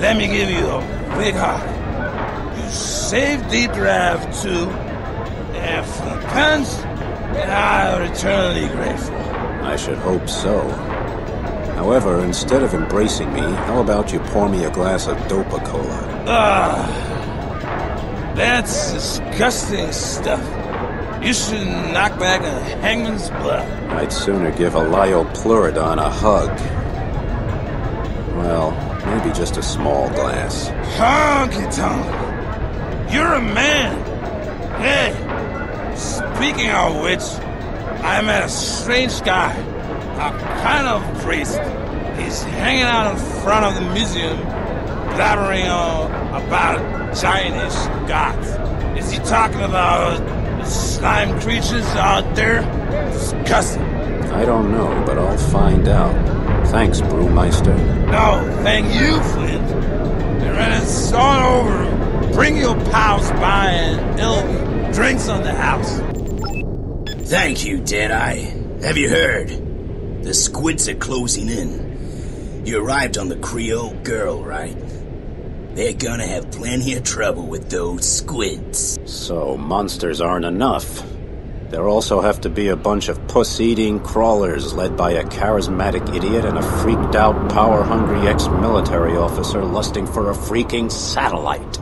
let me give you a big hug. You saved the draft too, and for the pens, and I am eternally grateful. I should hope so. However, instead of embracing me, how about you pour me a glass of Dopa-Cola? That's disgusting stuff. You should knock back a hangman's blood. I'd sooner give a Lyopleurodon a hug. Well, maybe just a small glass. Honky tonk. You're a man. Hey, speaking of which, I met a strange guy. A kind of priest. He's hanging out in front of the museum, blabbering about Chinese gods. Is he talking about slime creatures out there? Disgusting. I don't know, but I'll find out. Thanks, Brewmeister. No, thank you, Flint. And when it's all over, bring your pals by and it'll be drinks on the house. Thank you, Deadeye. Have you heard? The squids are closing in. You arrived on the Creole Girl, right? They're gonna have plenty of trouble with those squids. So, monsters aren't enough. There also have to be a bunch of puss-eating crawlers led by a charismatic idiot and a freaked-out, power-hungry ex-military officer lusting for a freaking satellite.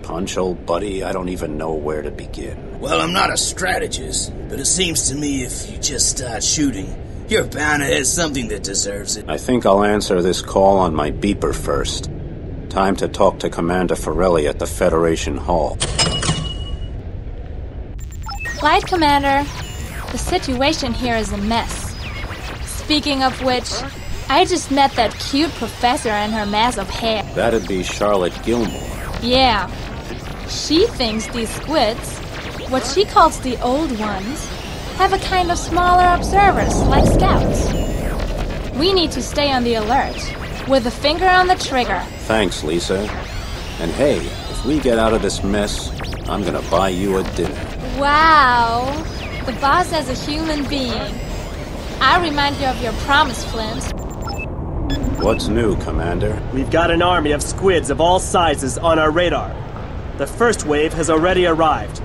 Punch, old buddy, I don't even know where to begin. Well, I'm not a strategist, but it seems to me if you just start shooting, you're bound to hit something that deserves it. I think I'll answer this call on my beeper first. Time to talk to Commander Forelli at the Federation Hall. Flight Commander, the situation here is a mess. Speaking of which, I just met that cute professor and her mass of hair. That'd be Charlotte Gilmore. Yeah. She thinks these squids, what she calls the old ones, have a kind of smaller observers, like scouts. We need to stay on the alert, with a finger on the trigger. Thanks, Lisa. And hey, if we get out of this mess, I'm gonna buy you a dinner. Wow, the boss as a human being. I remind you of your promise, Flint. What's new, Commander? We've got an army of squids of all sizes on our radar. The first wave has already arrived,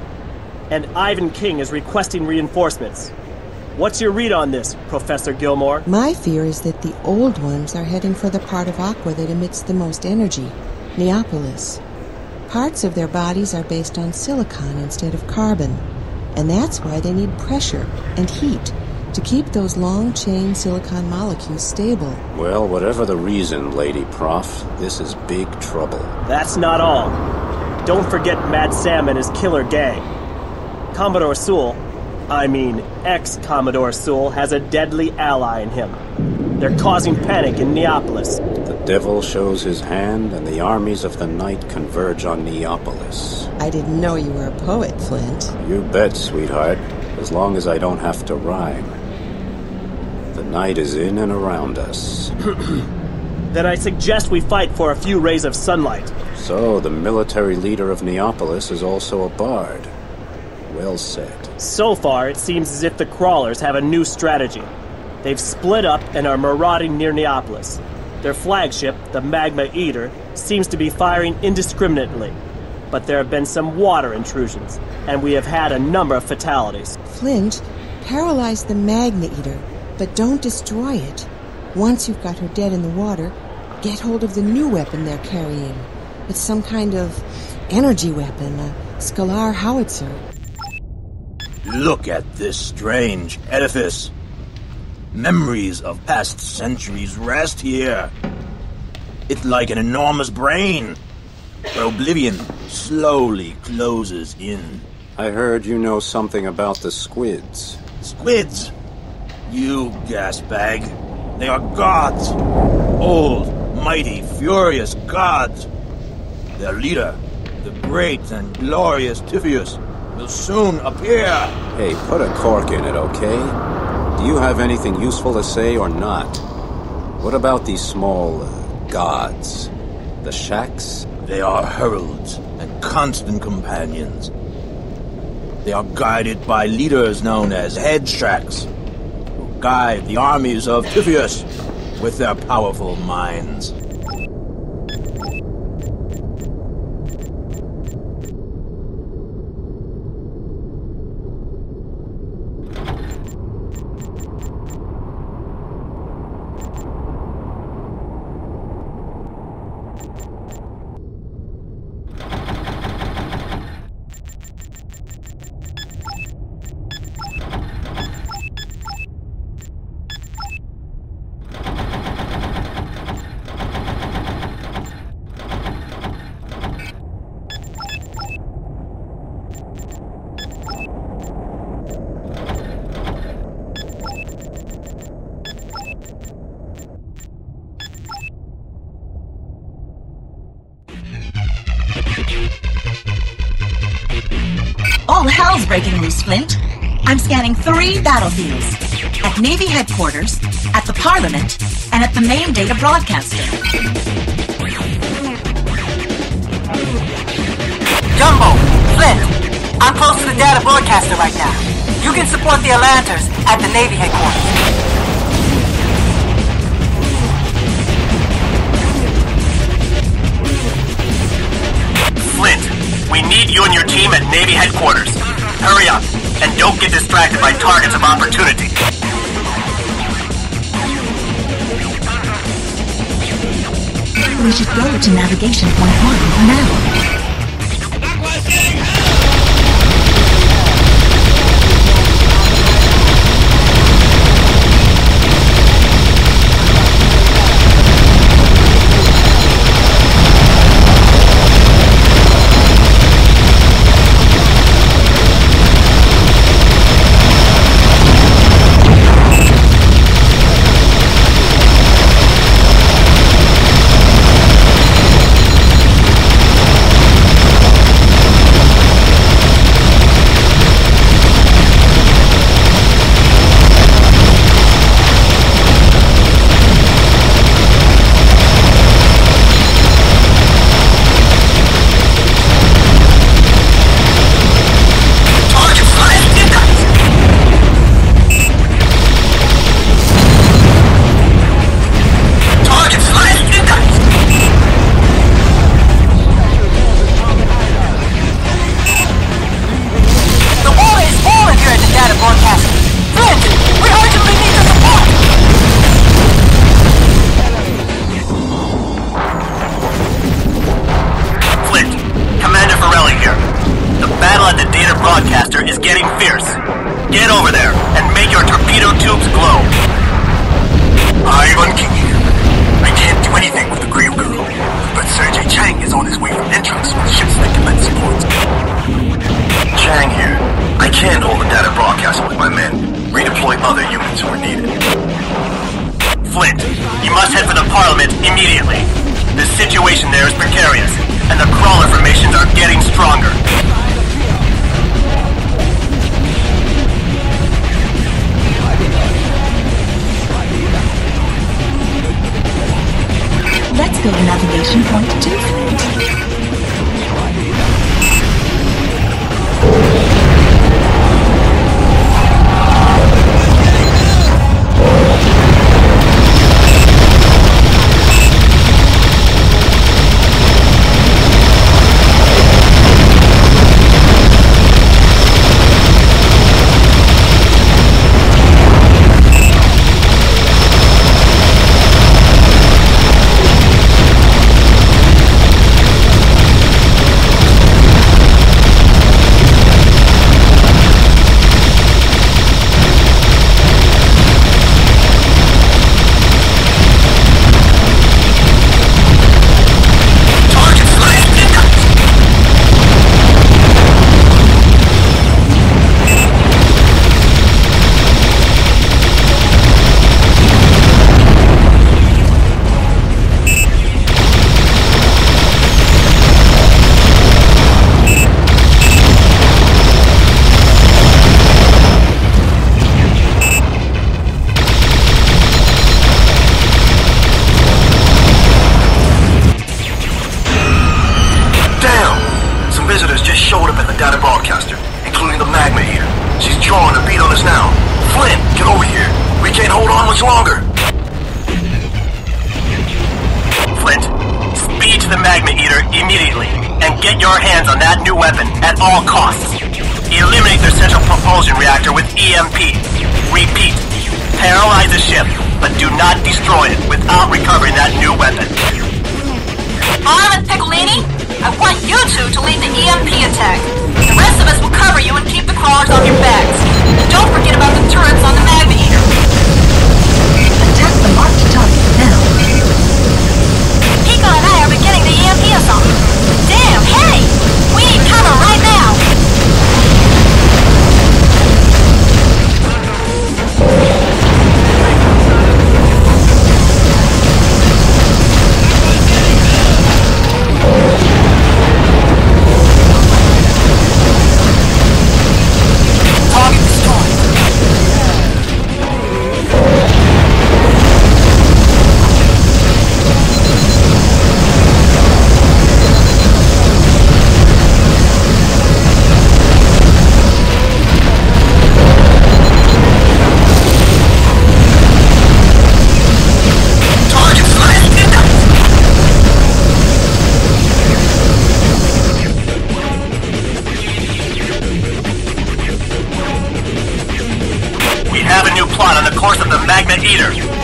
and Ivan King is requesting reinforcements. What's your read on this, Professor Gilmore? My fear is that the old ones are heading for the part of Aqua that emits the most energy, Neopolis. Parts of their bodies are based on silicon instead of carbon, and that's why they need pressure and heat to keep those long-chain silicon molecules stable. Well, whatever the reason, Lady Prof, this is big trouble. That's not all. Don't forget Mad Sam and his killer gang. Commodore Sewell, ex-Commodore Sewell, has a deadly ally in him. They're causing panic in Neopolis. The devil shows his hand, and the armies of the night converge on Neopolis. I didn't know you were a poet, Flint. You bet, sweetheart, as long as I don't have to rhyme. The night is in and around us. Then I suggest we fight for a few rays of sunlight. So, the military leader of Neopolis is also a bard. Well said. So far, it seems as if the crawlers have a new strategy. They've split up and are marauding near Neopolis. Their flagship, the Magma Eater, seems to be firing indiscriminately. But there have been some water intrusions, and we have had a number of fatalities. Flint, paralyze the Magma Eater, but don't destroy it. Once you've got her dead in the water, get hold of the new weapon they're carrying. It's some kind of energy weapon, a scalar howitzer. Look at this strange edifice. Memories of past centuries rest here. It's like an enormous brain, where oblivion slowly closes in. I heard you know something about the squids. Squids? You gasbag. They are gods. Old, mighty, furious gods. Their leader, the great and glorious Typheus, will soon appear. Hey, put a cork in it, okay? Do you have anything useful to say or not? What about these small, gods? The Shaks? They are heralds and constant companions. They are guided by leaders known as Head Shaks, who guide the armies of Typheus with their powerful minds. All hell's breaking loose, Flint. I'm scanning 3 battlefields. At Navy headquarters, at the Parliament, and at the main data broadcaster. Jumbo, Flint, I'm close to the data broadcaster right now. You can support the Atlanters at the Navy headquarters. Flint, we need you and your team at Navy headquarters. Hurry up, and don't get distracted by targets of opportunity. We should go to Navigation Point 1 for now. Let's go to Navigation Point 2, Flint.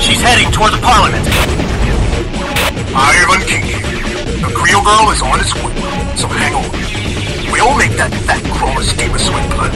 She's heading toward the Parliament. Ivan King. The Creole girl is on its way, so hang on. We'll make that fat crawler steam a sweat blood.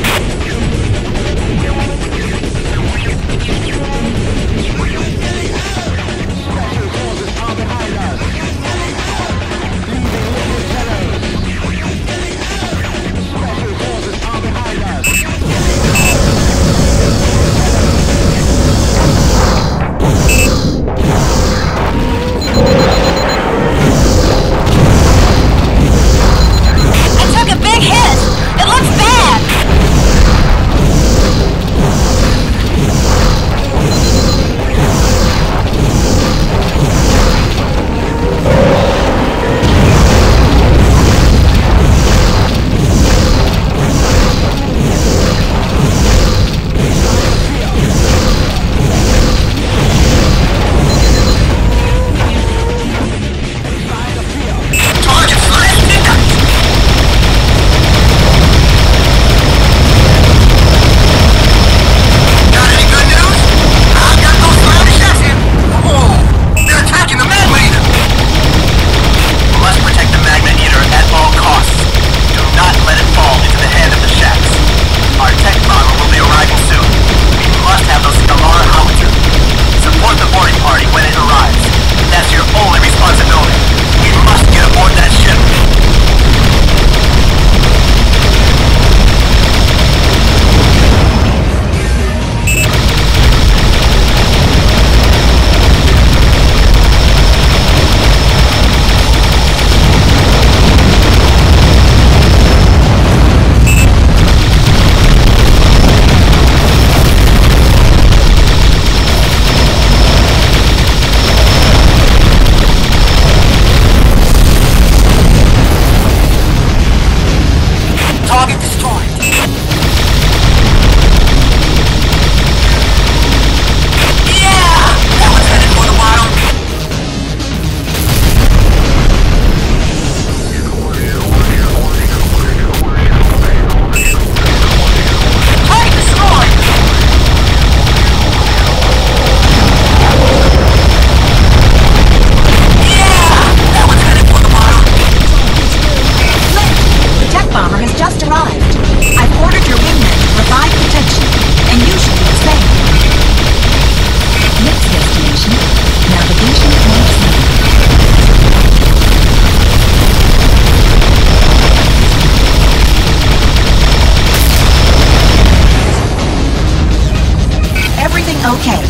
Okay.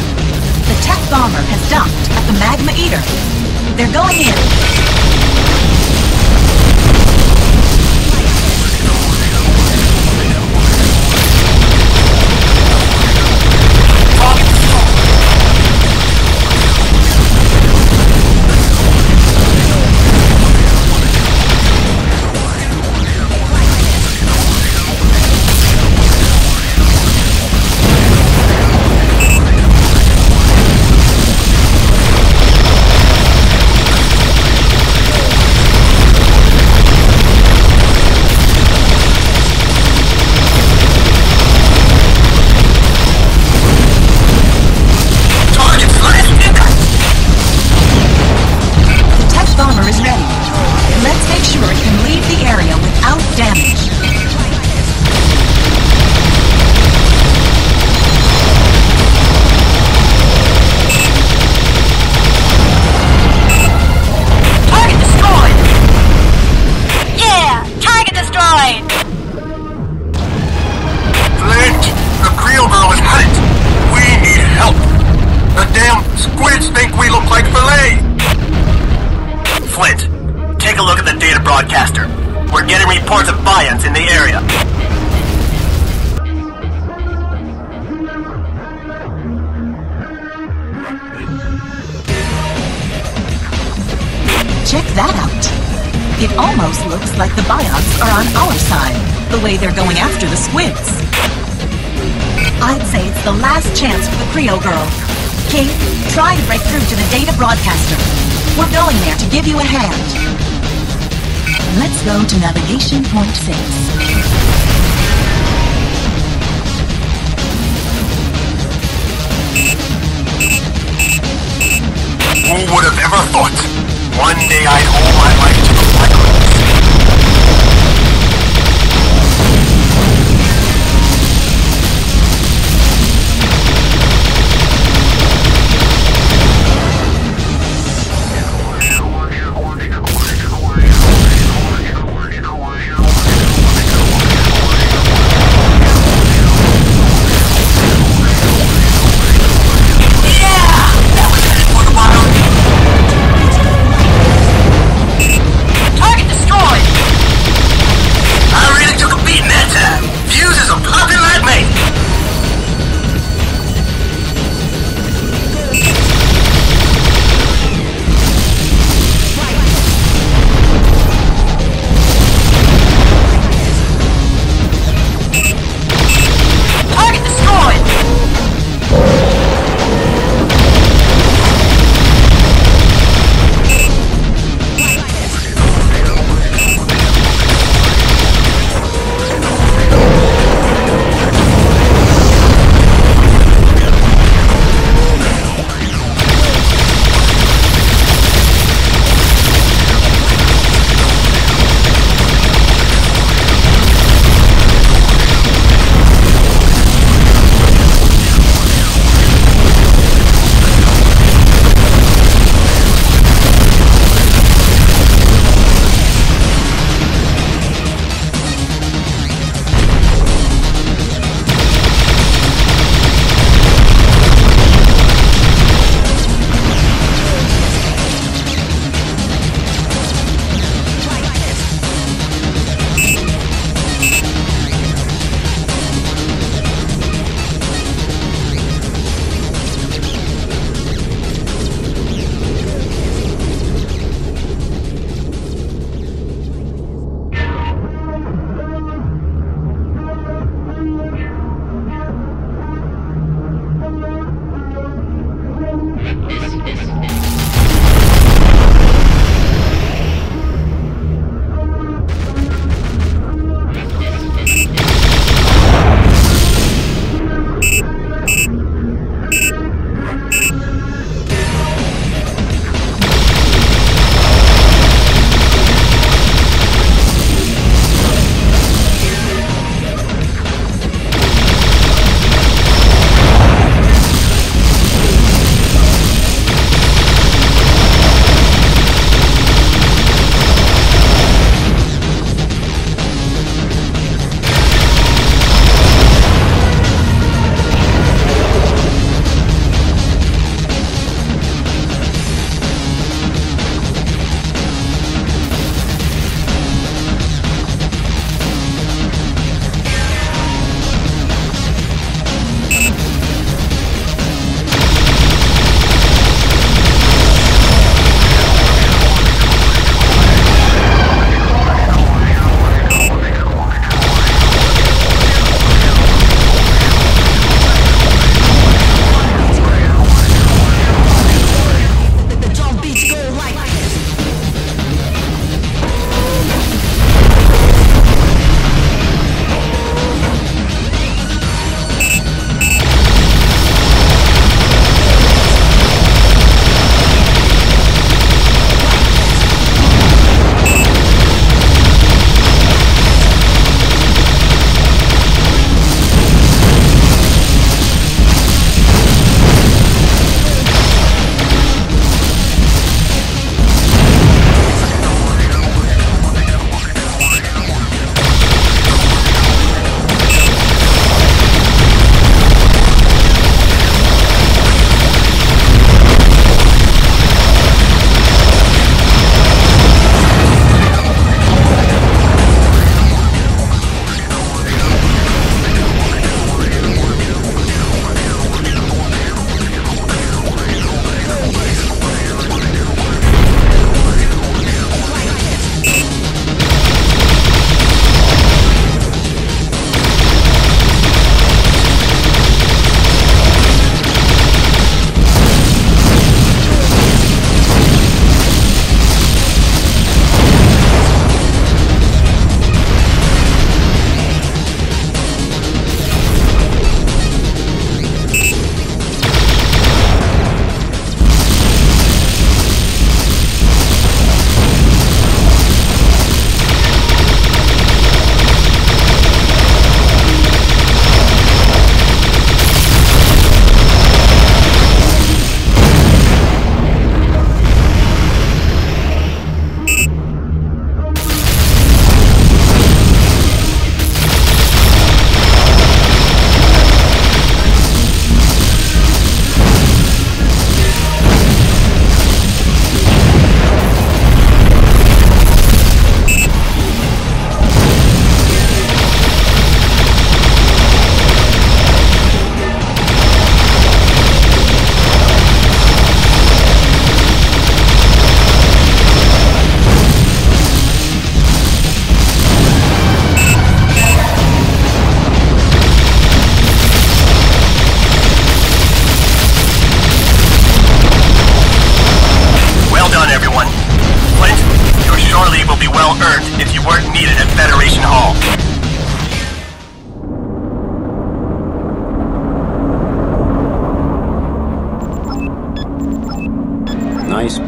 The tech bomber has docked at the Magma Eater. They're going in. Reports of Vians in the area. Check that out. It almost looks like the Biots are on our side, the way they're going after the squids. I'd say it's the last chance for the Creole girl. King, try to break through to the data broadcaster. We're going there to give you a hand. Let's go to Navigation Point 6. Who would have ever thought one day I'd owe my life to the Blacklands? Target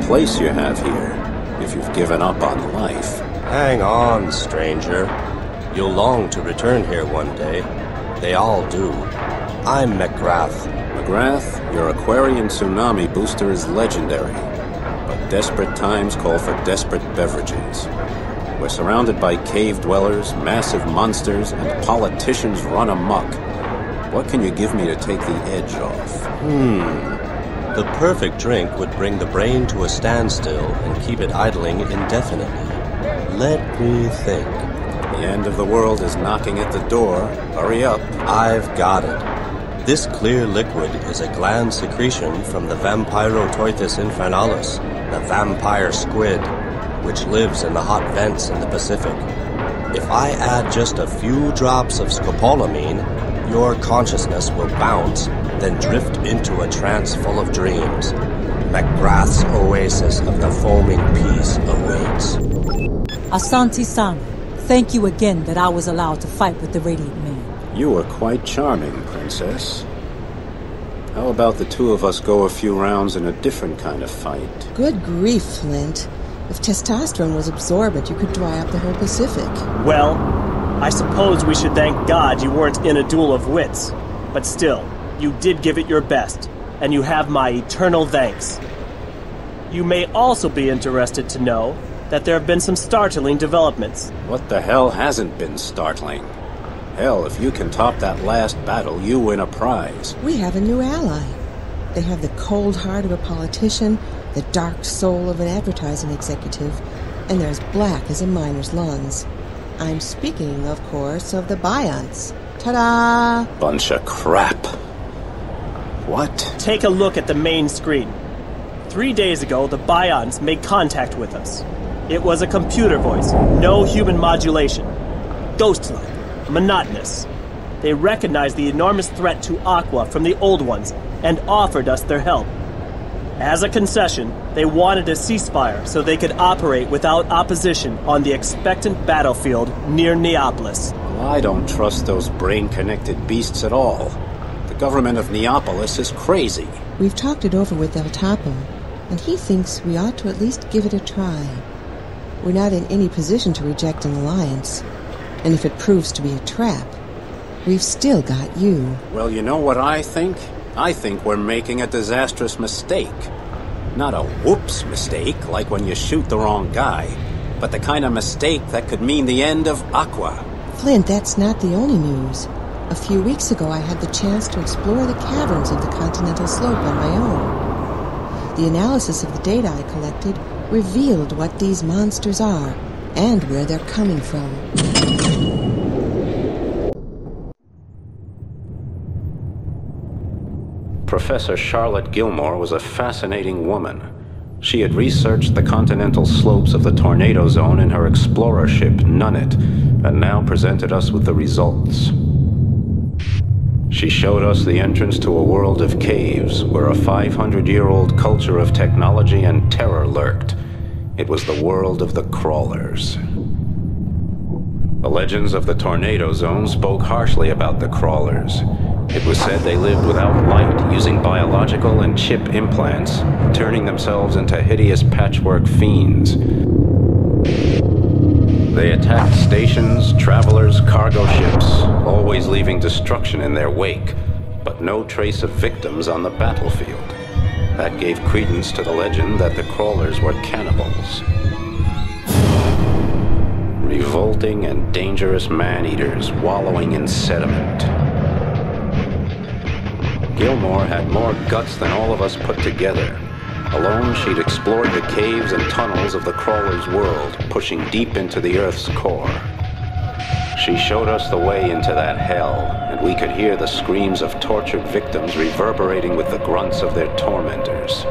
place you have here, if you've given up on life. Hang on, stranger. You'll long to return here one day. They all do. I'm McGrath. McGrath, your Aquarian tsunami booster is legendary. But desperate times call for desperate beverages. We're surrounded by cave dwellers, massive monsters, and politicians run amok. What can you give me to take the edge off? The perfect drink would bring the brain to a standstill and keep it idling indefinitely. Let me think. The end of the world is knocking at the door. Hurry up. I've got it. This clear liquid is a gland secretion from the Vampirotoithus infernalis, the vampire squid, which lives in the hot vents in the Pacific. If I add just a few drops of scopolamine, your consciousness will bounce, then drift into a trance full of dreams. McGrath's oasis of the foaming peace awaits. Asante-san, thank you again that I was allowed to fight with the Radiant Man. You were quite charming, Princess. How about the two of us go a few rounds in a different kind of fight? Good grief, Flint. If testosterone was absorbent, you could dry up the whole Pacific. Well, I suppose we should thank God you weren't in a duel of wits. But still, you did give it your best, and you have my eternal thanks. You may also be interested to know that there have been some startling developments. What the hell hasn't been startling? Hell, if you can top that last battle, you win a prize. We have a new ally. They have the cold heart of a politician, the dark soul of an advertising executive, and they're as black as a miner's lungs. I'm speaking, of course, of the Bionts. Ta-da! Bunch of crap. What? Take a look at the main screen. 3 days ago, the Bionts made contact with us. It was a computer voice, no human modulation. Ghost-like, monotonous. They recognized the enormous threat to Aqua from the Old Ones and offered us their help. As a concession, they wanted a ceasefire so they could operate without opposition on the expectant battlefield near Neapolis. Well, I don't trust those brain-connected beasts at all. The government of Neapolis is crazy. We've talked it over with El Topo, and he thinks we ought to at least give it a try. We're not in any position to reject an alliance, and if it proves to be a trap, we've still got you. Well, you know what I think? I think we're making a disastrous mistake. Not a whoops mistake, like when you shoot the wrong guy, but the kind of mistake that could mean the end of Aqua. Flint, that's not the only news. A few weeks ago, I had the chance to explore the caverns of the Continental Slope on my own. The analysis of the data I collected revealed what these monsters are and where they're coming from. Professor Charlotte Gilmore was a fascinating woman. She had researched the continental slopes of the tornado zone in her explorer ship, Nunnet, and now presented us with the results. She showed us the entrance to a world of caves, where a 500-year-old culture of technology and terror lurked. It was the world of the crawlers. The legends of the tornado zone spoke harshly about the crawlers. It was said they lived without light, using biological and chip implants, turning themselves into hideous patchwork fiends. They attacked stations, travelers, cargo ships, always leaving destruction in their wake, but no trace of victims on the battlefield. That gave credence to the legend that the crawlers were cannibals. Revolting and dangerous man-eaters wallowing in sediment. Gilmore had more guts than all of us put together. Alone, she'd explored the caves and tunnels of the crawler's world, pushing deep into the Earth's core. She showed us the way into that hell, and we could hear the screams of tortured victims reverberating with the grunts of their tormentors.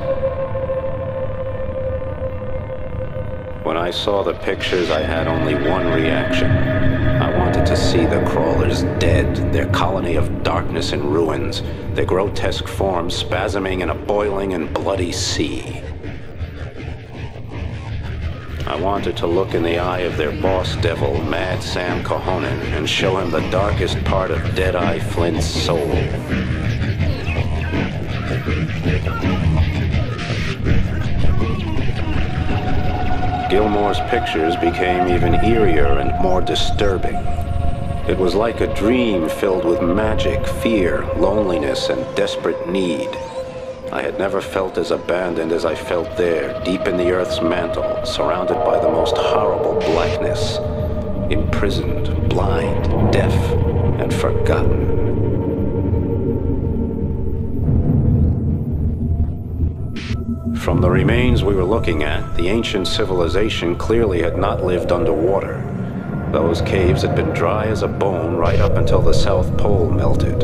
When I saw the pictures, I had only one reaction. I wanted to see the crawlers dead, their colony of darkness and ruins, their grotesque forms spasming in a boiling and bloody sea. I wanted to look in the eye of their boss devil, Mad Sam Cahonen, and show him the darkest part of Deadeye Flint's soul. Gilmore's pictures became even eerier and more disturbing. It was like a dream filled with magic, fear, loneliness, and desperate need. I had never felt as abandoned as I felt there, deep in the Earth's mantle, surrounded by the most horrible blackness. Imprisoned, blind, deaf, and forgotten. From the remains we were looking at, the ancient civilization clearly had not lived underwater. Those caves had been dry as a bone right up until the South Pole melted.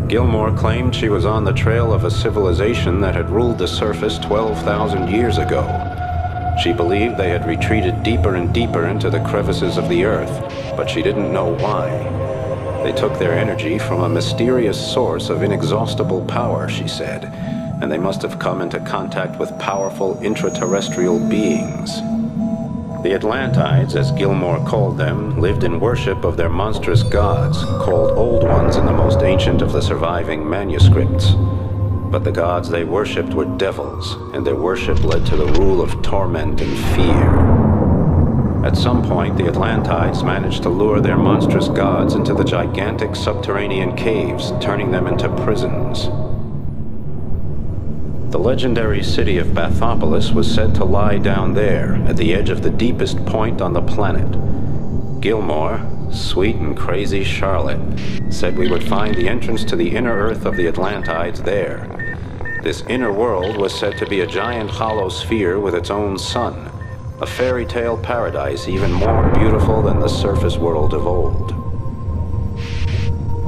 Gilmore claimed she was on the trail of a civilization that had ruled the surface 12,000 years ago. She believed they had retreated deeper and deeper into the crevices of the Earth, but she didn't know why. They took their energy from a mysterious source of inexhaustible power, she said, and they must have come into contact with powerful intraterrestrial beings. The Atlantides, as Gilmore called them, lived in worship of their monstrous gods, called Old Ones in the most ancient of the surviving manuscripts. But the gods they worshipped were devils, and their worship led to the rule of torment and fear. At some point, the Atlantides managed to lure their monstrous gods into the gigantic subterranean caves, turning them into prisons. The legendary city of Bathopolis was said to lie down there, at the edge of the deepest point on the planet. Gilmore, sweet and crazy Charlotte, said we would find the entrance to the inner Earth of the Atlantides there. This inner world was said to be a giant hollow sphere with its own sun, a fairy tale paradise even more beautiful than the surface world of old.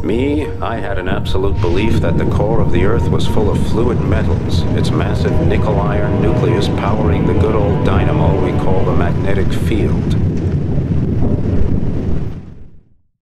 Me, I had an absolute belief that the core of the Earth was full of fluid metals, its massive nickel-iron nucleus powering the good old dynamo we call the magnetic field.